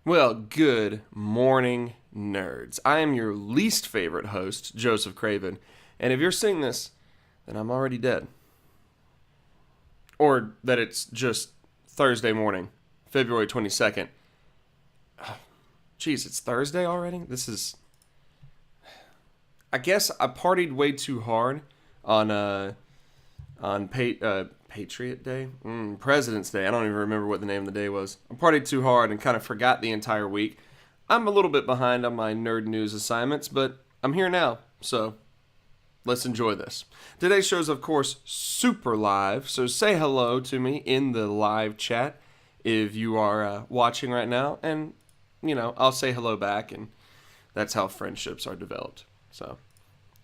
Well, good morning, nerds. I am your least favorite host, Joseph Craven, and if you're seeing this, then I'm already dead. Or that it's just Thursday morning, February 22nd. Jeez, it's Thursday already? I guess I partied way too hard on Patriot Day? President's Day. I don't even remember what the name of the day was. I partied too hard and kind of forgot the entire week. I'm a little bit behind on my nerd news assignments, but I'm here now, so let's enjoy this. Today's show is, of course, super live, so say hello to me in the live chat if you are watching right now, and, I'll say hello back, and that's how friendships are developed. So,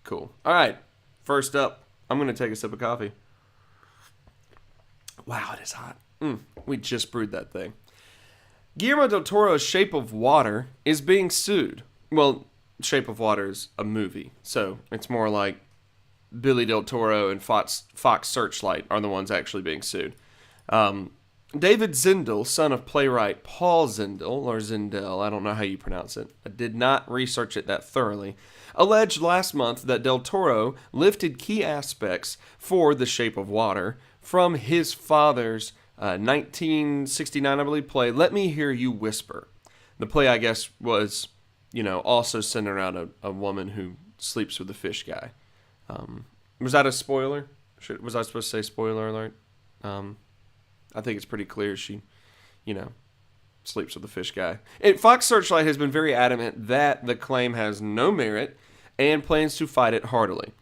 cool. All right, first up, I'm going to take a sip of coffee. Wow, it is hot. We just brewed that thing. Guillermo del Toro's Shape of Water is being sued. Well, Shape of Water is a movie, so it's more like Billy del Toro and Fox Searchlight are the ones actually being sued. David Zindel, son of playwright Paul Zindel, or Zindel, I don't know how you pronounce it. I did not research it that thoroughly. Alleged last month that del Toro lifted key aspects for The Shape of Water from his father's 1969, I believe, play, Let Me Hear You Whisper. The play, I guess, was, also centered around a woman who sleeps with a fish guy. Was that a spoiler? Was I supposed to say spoiler alert? I think it's pretty clear she, sleeps with a fish guy. Fox Searchlight has been very adamant that the claim has no merit and plans to fight it heartily.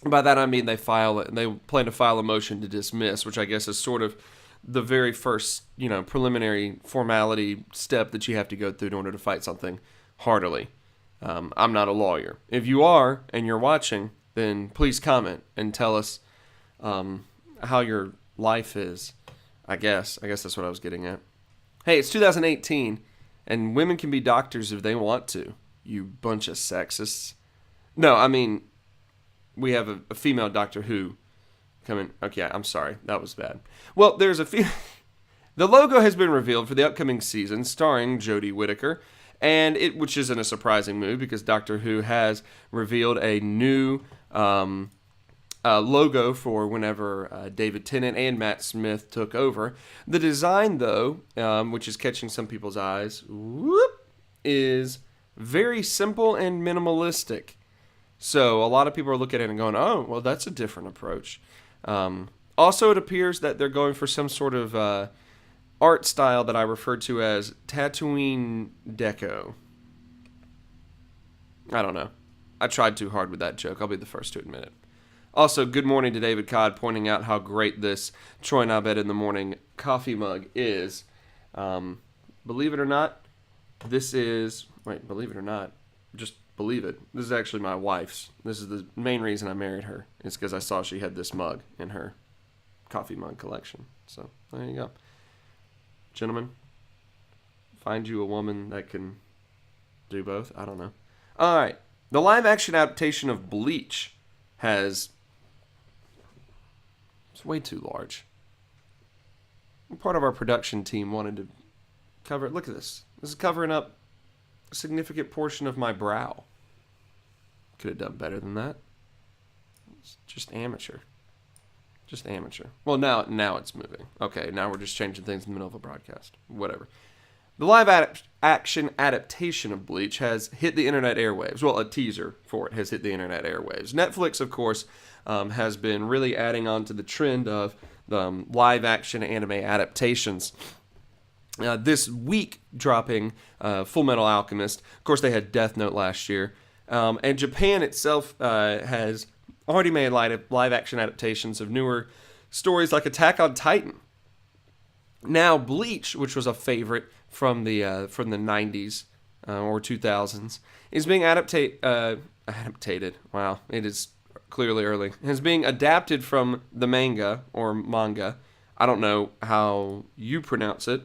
By that I mean they plan to file a motion to dismiss, which I guess is sort of the very first, preliminary formality step that you have to go through in order to fight something heartily. I'm not a lawyer. If you are and you're watching, then please comment and tell us how your life is. I guess that's what I was getting at. Hey, it's 2018, and women can be doctors if they want to. You bunch of sexists. No, I mean, we have a female Doctor Who coming. Okay, I'm sorry. That was bad. Well, there's the logo has been revealed for the upcoming season, starring Jodie Whittaker, and which isn't a surprising move because Doctor Who has revealed a new logo for whenever David Tennant and Matt Smith took over. The design, though, which is catching some people's eyes, is very simple and minimalistic. So a lot of people are looking at it and going, oh, well, that's a different approach. Also, it appears that they're going for some sort of art style that I refer to as Tatooine Deco. I don't know. I tried too hard with that joke. I'll be the first to admit it. Also, good morning to David Codd, pointing out how great this Troy Nabed in the Morning coffee mug is. Believe it or not, believe it or not, just believe it. This is actually my wife's. This is the main reason I married her. It's because I saw she had this mug in her coffee mug collection. So, there you go. Gentlemen, find you a woman that can do both. I don't know. All right. The live-action adaptation of Bleach it's way too large. Part of our production team wanted to cover it. Look at this. This is covering up a significant portion of my brow. Could have done better than that. It's just amateur. Just amateur. Well, now it's moving. Okay, now we're just changing things in the middle of a broadcast. Whatever. The live-action adaptation of Bleach has hit the internet airwaves. Well, a teaser for it has hit the internet airwaves. Netflix, of course, has been really adding on to the trend of live-action anime adaptations. This week dropping Full Metal Alchemist. Of course, they had Death Note last year. And Japan itself has already made live-action adaptations of newer stories like Attack on Titan. Now, Bleach, which was a favorite from the 90s or 2000s, is being adapted. Wow, it is clearly early. Is being adapted from the manga or manga. I don't know how you pronounce it.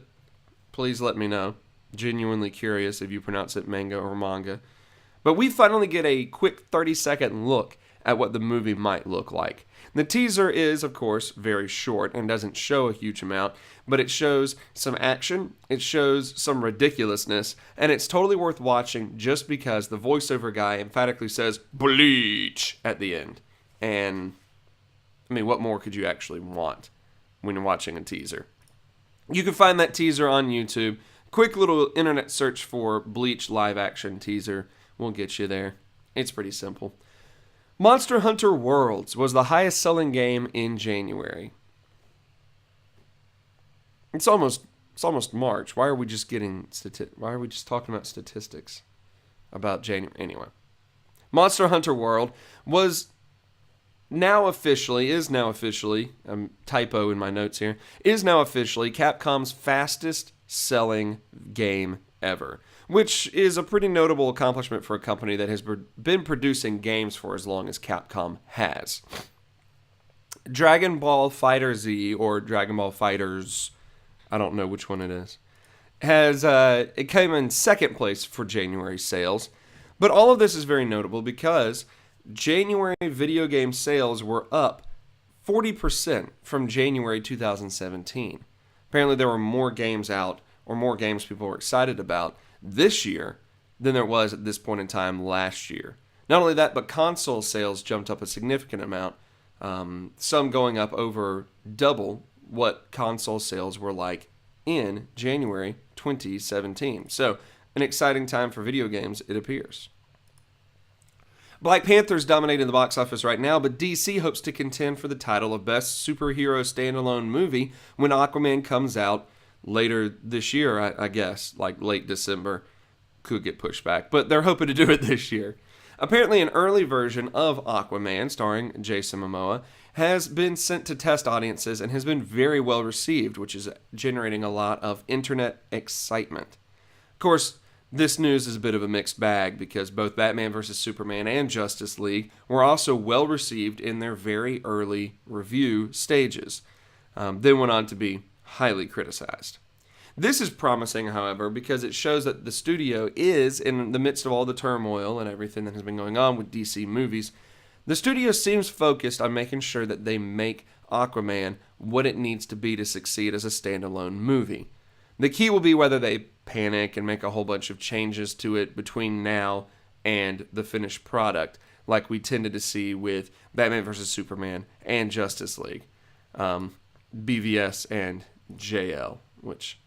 Please let me know. Genuinely curious if you pronounce it manga or manga. But we finally get a quick 30-second look at what the movie might look like. The teaser is, of course, very short and doesn't show a huge amount, but it shows some action, it shows some ridiculousness, and it's totally worth watching just because the voiceover guy emphatically says, Bleach, at the end. And, I mean, what more could you actually want when you're watching a teaser? You can find that teaser on YouTube. Quick little internet search for Bleach live action teaser will get you there. It's pretty simple. Monster Hunter Worlds was the highest selling game in January. It's almost March. Why are we just talking about statistics about January? Anyway, Monster Hunter World is now officially, typo in my notes here, is now officially Capcom's fastest selling game ever, which is a pretty notable accomplishment for a company that has been producing games for as long as Capcom has. Dragon Ball FighterZ, or Dragon Ball Fighters, I don't know which one it is, it came in second place for January sales. But all of this is very notable because January video game sales were up 40% from January 2017. Apparently there were more games out, or more games people were excited about this year than there was at this point in time last year. Not only that, but console sales jumped up a significant amount, some going up over double what console sales were like in January 2017. So, an exciting time for video games, it appears. Black Panther's dominating the box office right now, but DC hopes to contend for the title of Best Superhero Standalone Movie when Aquaman comes out later this year, I guess, like late December. Could get pushed back, but they're hoping to do it this year. Apparently, an early version of Aquaman, starring Jason Momoa, has been sent to test audiences and has been very well received, which is generating a lot of internet excitement. Of course, this news is a bit of a mixed bag because both Batman vs. Superman and Justice League were also well received in their very early review stages, then went on to be highly criticized. This is promising, however, because it shows that the studio is, in the midst of all the turmoil and everything that has been going on with DC movies, the studio seems focused on making sure that they make Aquaman what it needs to be to succeed as a standalone movie. The key will be whether they panic and make a whole bunch of changes to it between now and the finished product, like we tended to see with Batman vs. Superman and Justice League, BVS and JL, which,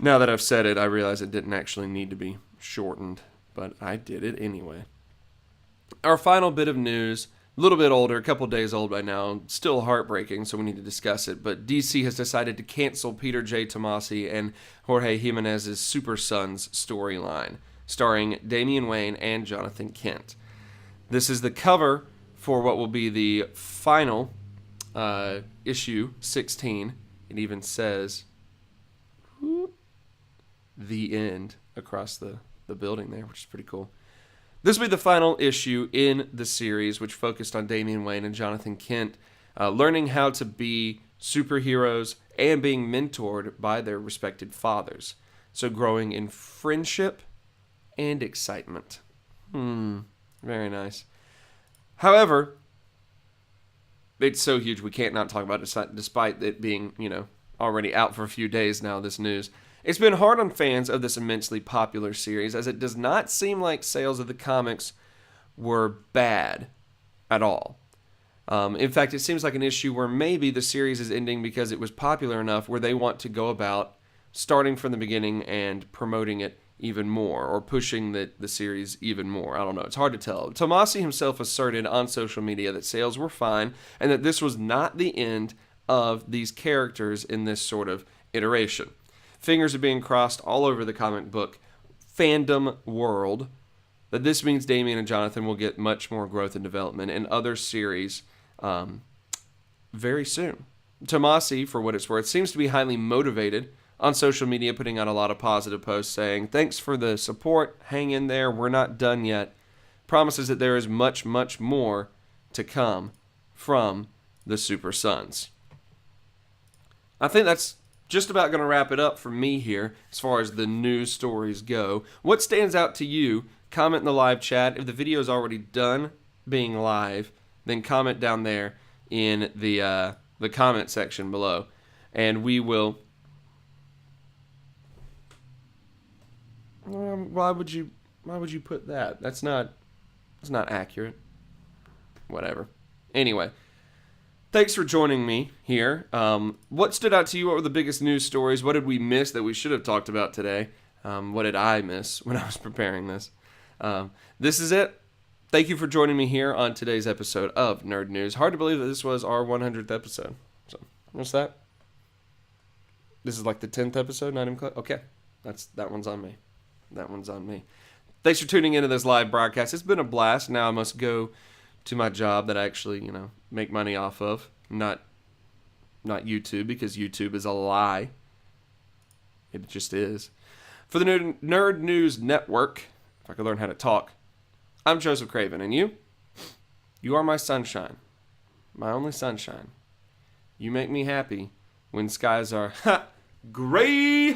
now that I've said it, I realize it didn't actually need to be shortened, but I did it anyway. Our final bit of news, a little bit older, a couple days old by now, still heartbreaking, so we need to discuss it, but DC has decided to cancel Peter J. Tomasi and Jorge Jimenez's Super Sons storyline, starring Damian Wayne and Jonathan Kent. This is the cover for what will be the final issue 16. It even says the end across the building there, which is pretty cool. This will be the final issue in the series, which focused on Damian Wayne and Jonathan Kent learning how to be superheroes and being mentored by their respected fathers. So growing in friendship and excitement. Very nice. However, it's so huge we can't not talk about it, despite it being, already out for a few days now, this news. It's been hard on fans of this immensely popular series, as it does not seem like sales of the comics were bad at all. In fact, it seems like an issue where maybe the series is ending because it was popular enough where they want to go about starting from the beginning and promoting it even more, or pushing the series even more. I don't know. It's hard to tell. Tomasi himself asserted on social media that sales were fine and that this was not the end of these characters in this sort of iteration. Fingers are being crossed all over the comic book fandom world that this means Damian and Jonathan will get much more growth and development in other series very soon. Tomasi, for what it's worth, seems to be highly motivated on social media, putting out a lot of positive posts saying, "Thanks for the support, hang in there, we're not done yet." Promises that there is much, much more to come from the Super Sons. I think that's just about going to wrap it up for me here as far as the news stories go. What stands out to you? Comment in the live chat. If the video is already done, being live, then comment down there in the comment section below, and we will. Why would you put that? That's not accurate. Whatever. Anyway, thanks for joining me here. What stood out to you? What were the biggest news stories? What did we miss that we should have talked about today? What did I miss when I was preparing this? This is it. Thank you for joining me here on today's episode of Nerd News. Hard to believe that this was our 100th episode. So, what's that? This is like the 10th episode, not even close? Okay, that one's on me. That one's on me. Thanks for tuning into this live broadcast. It's been a blast. Now I must go to my job that I actually, make money off of. Not YouTube, because YouTube is a lie. It just is. For the Nerd News Network, if I could learn how to talk, I'm Joseph Craven, and you? You are my sunshine. My only sunshine. You make me happy when skies are gray